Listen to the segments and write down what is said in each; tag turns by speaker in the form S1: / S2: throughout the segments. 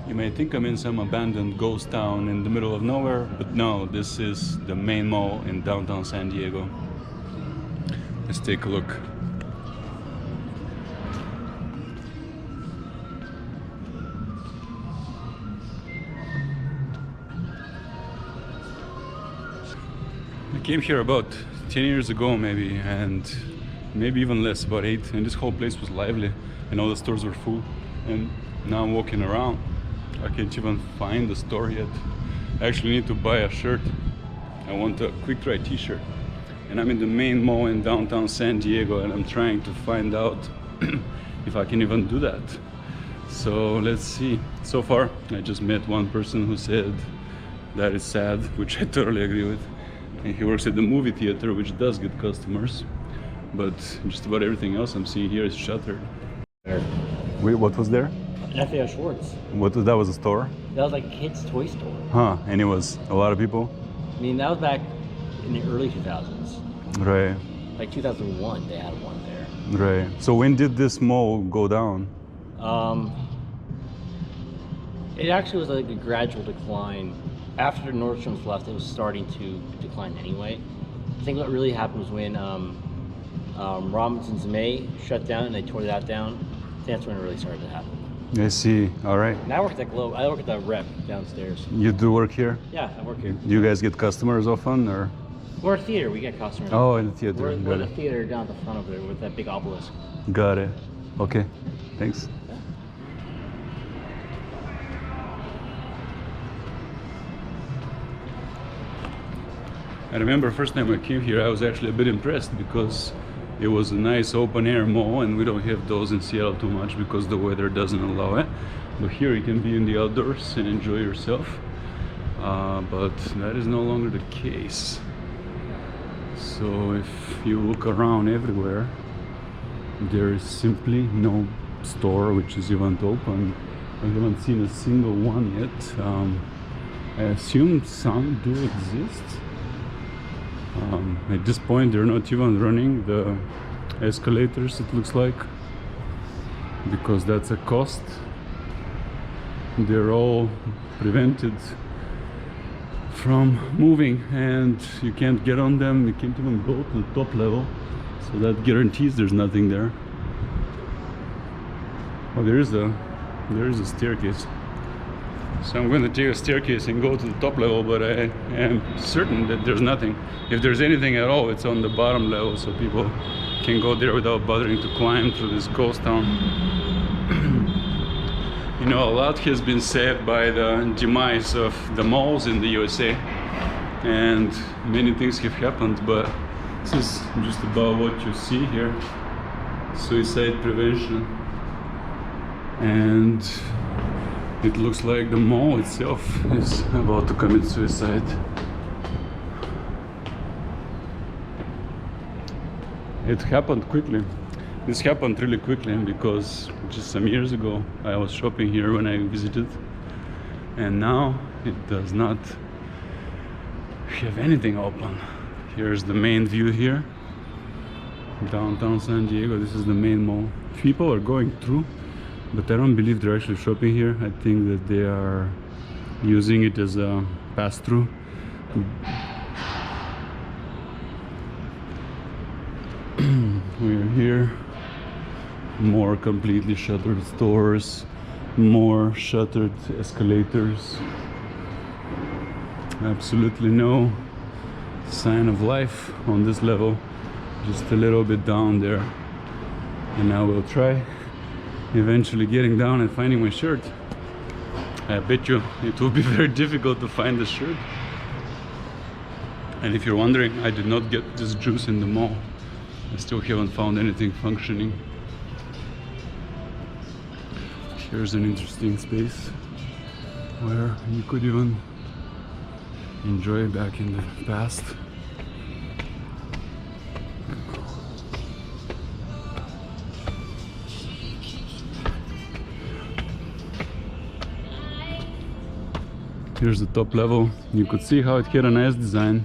S1: You may think I'm in some abandoned ghost town in the middle of nowhere, but no, this is the main mall in downtown San Diego. Let's take a look. I came here about 10 years ago maybe, and maybe even less, about 8, and this whole place was lively and all the stores were full. And now I'm walking around, I can't even find the store yet. I actually need to buy a shirt. I want a quick dry t-shirt. And I'm in the main mall in downtown San Diego, and I'm trying to find out if I can even do that. So let's see. So far, I just met one person who said that is sad, which I totally agree with. And he works at the movie theater, which does get customers. But just about everything else I'm seeing here is shuttered. Wait, what was there?
S2: FAO Schwartz.
S1: What was that? Was a store?
S2: That was like a kid's toy store.
S1: Huh, and it was a lot of people?
S2: I mean, that was back in the early 2000s.
S1: Right.
S2: Like 2001, they had one there.
S1: Right. So when did this mall go down?
S2: It actually was like a gradual decline. After Nordstrom's left, it was starting to decline anyway. I think what really happened was when Robinson's May shut down and they tore that down. That's when it really started to happen.
S1: I see. All right.
S2: And I work at the Globe. I work at the Rep downstairs.
S1: You do work here?
S2: Yeah, I work here.
S1: Do you guys get customers often, or?
S2: We're a theater. We get customers.
S1: Oh, in the theater.
S2: We're the theater down at the front of it with that big obelisk.
S1: Got it. Okay. Thanks.
S2: Yeah.
S1: I remember first time I came here, I was actually a bit impressed because it was a nice open air mall, and we don't have those in Seattle too much because the weather doesn't allow it. But here you can be in the outdoors and enjoy yourself. But that is no longer the case. So if you look around everywhere, there is simply no store which is even open. I haven't seen a single one yet. I assume some do exist. At this point they're not even running the escalators, it looks like, because that's a cost. They're all prevented from moving, and you can't get on them, you can't even go to the top level, so that guarantees there's nothing there. Oh, there is a staircase. So I'm going to take a staircase and go to the top level, but I am certain that there's nothing. If there's anything at all, it's on the bottom level, so people can go there without bothering to climb through this ghost town. You know, a lot has been said by the demise of the malls in the USA, and many things have happened, but this is just about what you see here. Suicide prevention. And it looks like the mall itself is about to commit suicide. It happened quickly. This happened really quickly because just some years ago I was shopping here when I visited, and now it does not have anything open. Here's the main view here, downtown San Diego. This is the main mall. People are going through, but I don't believe they're actually shopping here. I think that they are using it as a pass-through. We're here. More completely shuttered stores, more shuttered escalators. Absolutely no sign of life on this level, just a little bit down there. And now we'll try eventually getting down and finding my shirt. I bet you it will be very difficult to find the shirt. And if you're wondering, I did not get this juice in the mall. I still haven't found anything functioning. Here's an interesting space where you could even enjoy back in the past. Here's the top level. You could see how it had a nice design,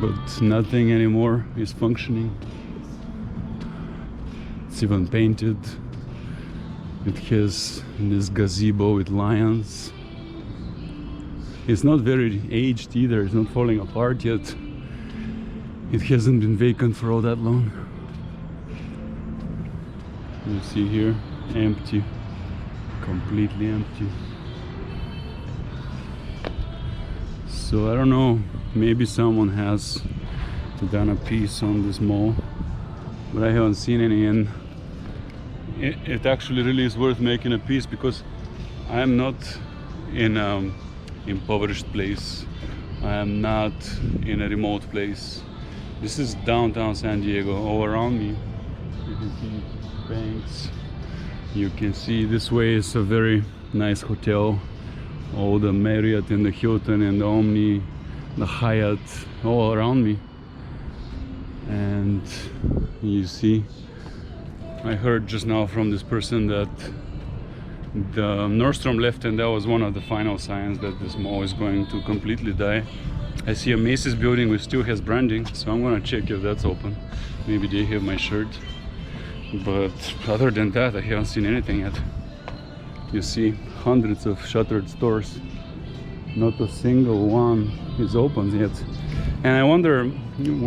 S1: but nothing anymore is functioning. It's even painted. It has this gazebo with lions. It's not very aged either, it's not falling apart yet. It hasn't been vacant for all that long. You see here, empty, completely empty. So I don't know, maybe someone has done a piece on this mall, but I haven't seen any, and it actually really is worth making a piece because I'm not in an impoverished place. I am not in a remote place. This is downtown San Diego. All around me you can see banks. You can see this way is a very nice hotel. All the Marriott and the Hilton and the Omni, the Hyatt, all around me. And you see, I heard just now from this person that the Nordstrom left, and that was one of the final signs that this mall is going to completely die. I see a Macy's building which still has branding, so I'm gonna check if that's open. Maybe they have my shirt. But other than that, I haven't seen anything yet. You see hundreds of shuttered stores. Not a single one is open yet. And I wonder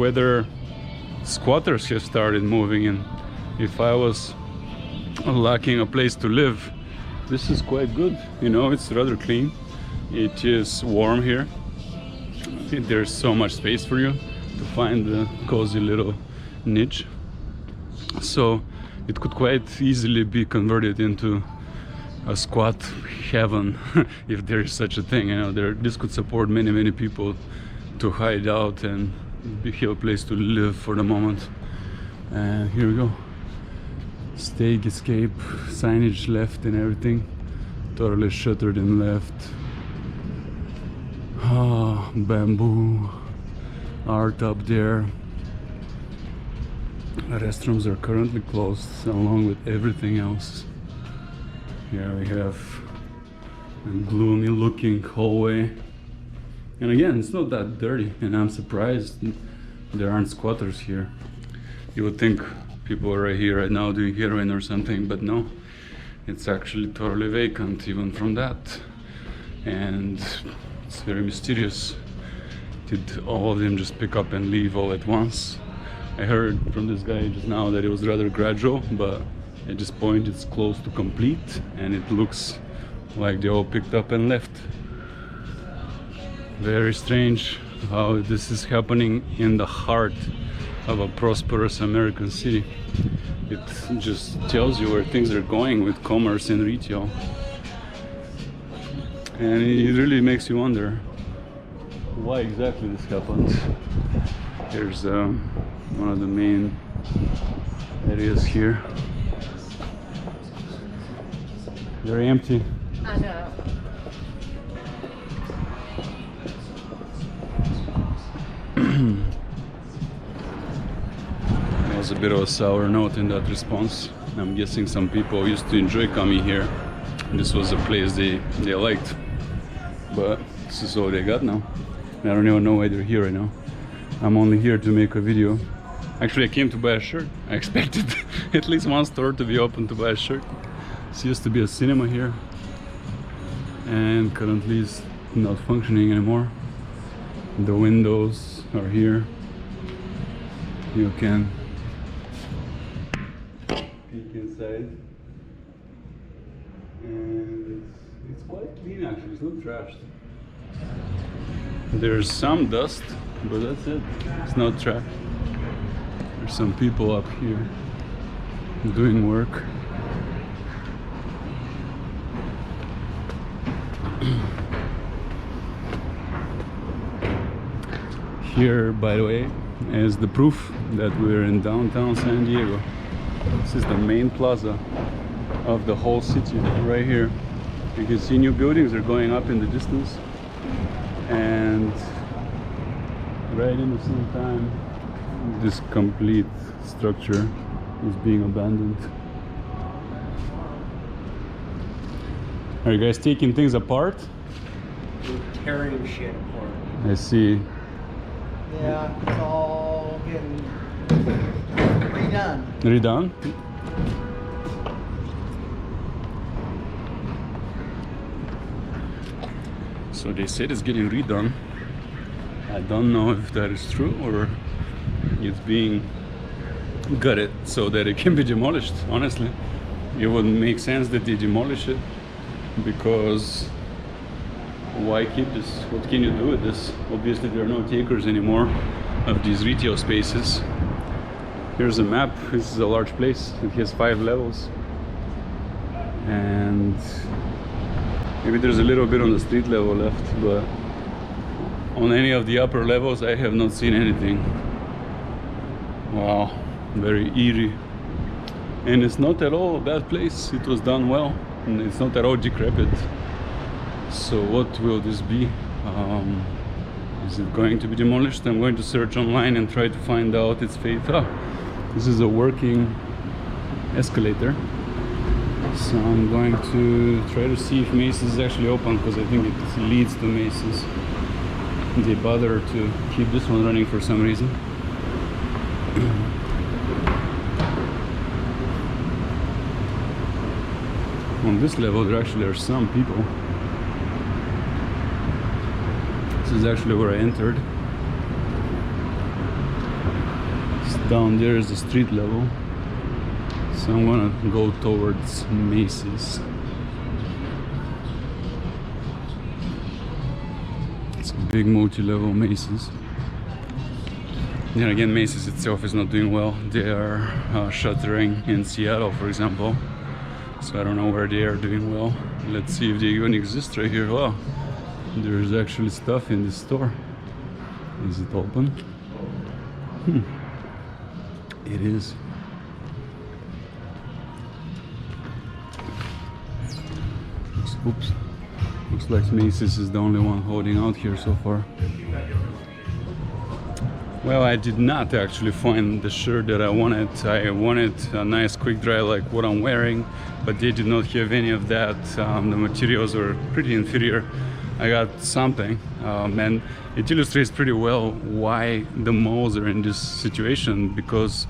S1: whether squatters have started moving in. If I was lacking a place to live, this is quite good. You know, it's rather clean. It is warm here. There's so much space for you to find a cozy little niche. So it could quite easily be converted into a squat heaven, if there is such a thing. You know, this could support many people to hide out and have a place to live for the moment. And here we go. Steak escape, signage left and everything. Totally shuttered and left. Ah, bamboo art up there. The restrooms are currently closed along with everything else. Here we have a gloomy looking hallway. And again, it's not that dirty, and I'm surprised there aren't squatters here. You would think people are right here right now doing heroin or something, but no. It's actually totally vacant even from that. And it's very mysterious. Did all of them just pick up and leave all at once? I heard from this guy just now that it was rather gradual, but at this point it's close to complete, and it looks like they all picked up and left. Very strange how this is happening in the heart of a prosperous American city. It just tells you where things are going with commerce and retail. And it really makes you wonder why exactly this happens. Here's one of the main areas here. Very empty.
S3: I know.
S1: There was a bit of a sour note in that response. I'm guessing some people used to enjoy coming here. This was a place they liked. But this is all they got now. And I don't even know why they're here right now. I'm only here to make a video. Actually, I came to buy a shirt. I expected at least one store to be open to buy a shirt. This used to be a cinema here, and currently it's not functioning anymore. The windows are here. You can peek inside, and it's quite clean actually. It's not trashed. There's some dust, but that's it. It's not trashed. There's some people up here doing work. Here, by the way, is the proof that we're in downtown San Diego. This is the main plaza of the whole city, right here. You can see new buildings are going up in the distance, and right in the same time, this complete structure is being abandoned. Are you guys taking things apart?
S4: We're tearing shit apart.
S1: I see.
S4: Yeah, it's all getting redone.
S1: Redone? So they said it's getting redone. I don't know if that is true or it's being gutted so that it can be demolished. Honestly, it would make sense that they demolish it, because why keep this? What can you do with this? Obviously there are no takers anymore of these retail spaces. Here's a map. This is a large place. It has 5 levels, and maybe there's a little bit on the street level left, but on any of the upper levels I have not seen anything. Wow, very eerie. And it's not at all a bad place. It was done well, and it's not at all decrepit. So what will this be? Is it going to be demolished? I'm going to search online and try to find out its fate. This is a working escalator. So I'm going to try to see if Macy's is actually open, because I think it leads to Macy's. They bother to keep this one running for some reason. On this level there actually are some people. This is actually where I entered. Down there is the street level. So I'm gonna go towards Macy's. It's a big multi-level Macy's. Then again, Macy's itself is not doing well. They are shuttering in Seattle, for example. So I don't know where they are doing well. Let's see if they even exist right here. Wow, there's actually stuff in this store. Is it open? It is. Oops. Looks like Macy's is the only one holding out here so far. Well, I did not actually find the shirt that I wanted. I wanted a nice quick dry like what I'm wearing, but they did not have any of that. The materials were pretty inferior. I got something, and it illustrates pretty well why the malls are in this situation, because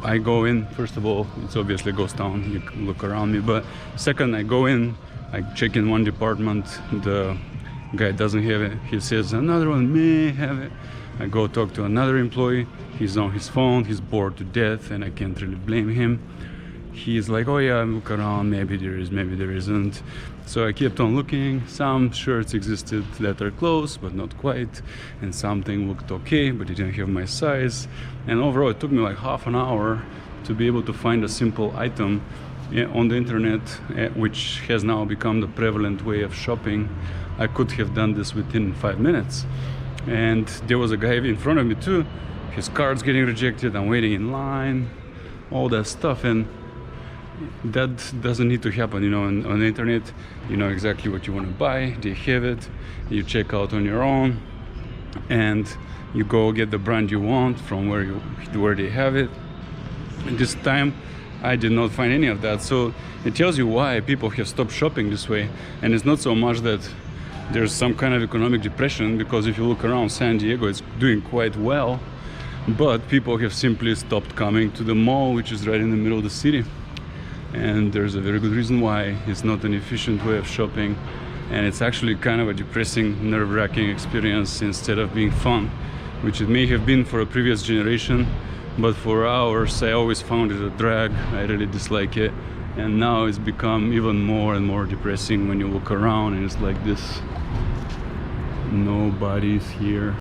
S1: I go in, first of all, it's obviously goes down, you can look around me, but second, I go in, I check in one department, the guy doesn't have it, he says another one may have it. I go talk to another employee, he's on his phone, he's bored to death, and I can't really blame him. He's like, oh yeah, look around, maybe there is, maybe there isn't. So I kept on looking. Some shirts existed that are close, but not quite, and something looked okay, but it didn't have my size. And overall, it took me like half an hour to be able to find a simple item on the internet, which has now become the prevalent way of shopping. I could have done this within 5 minutes. And there was a guy in front of me too. His card's getting rejected, I'm waiting in line, all that stuff. And that doesn't need to happen, you know. On the internet, you know exactly what you want to buy, they have it, you check out on your own, and you go get the brand you want from where they have it. And this time I did not find any of that, so it tells you why people have stopped shopping this way. And it's not so much that there's some kind of economic depression, because if you look around San Diego, it's doing quite well, but people have simply stopped coming to the mall, which is right in the middle of the city. And there's a very good reason why. It's not an efficient way of shopping, and it's actually kind of a depressing, nerve-wracking experience instead of being fun, which it may have been for a previous generation, but for ours I always found it a drag. I really dislike it, and now it's become even more and more depressing when you look around and it's like this. Nobody's here.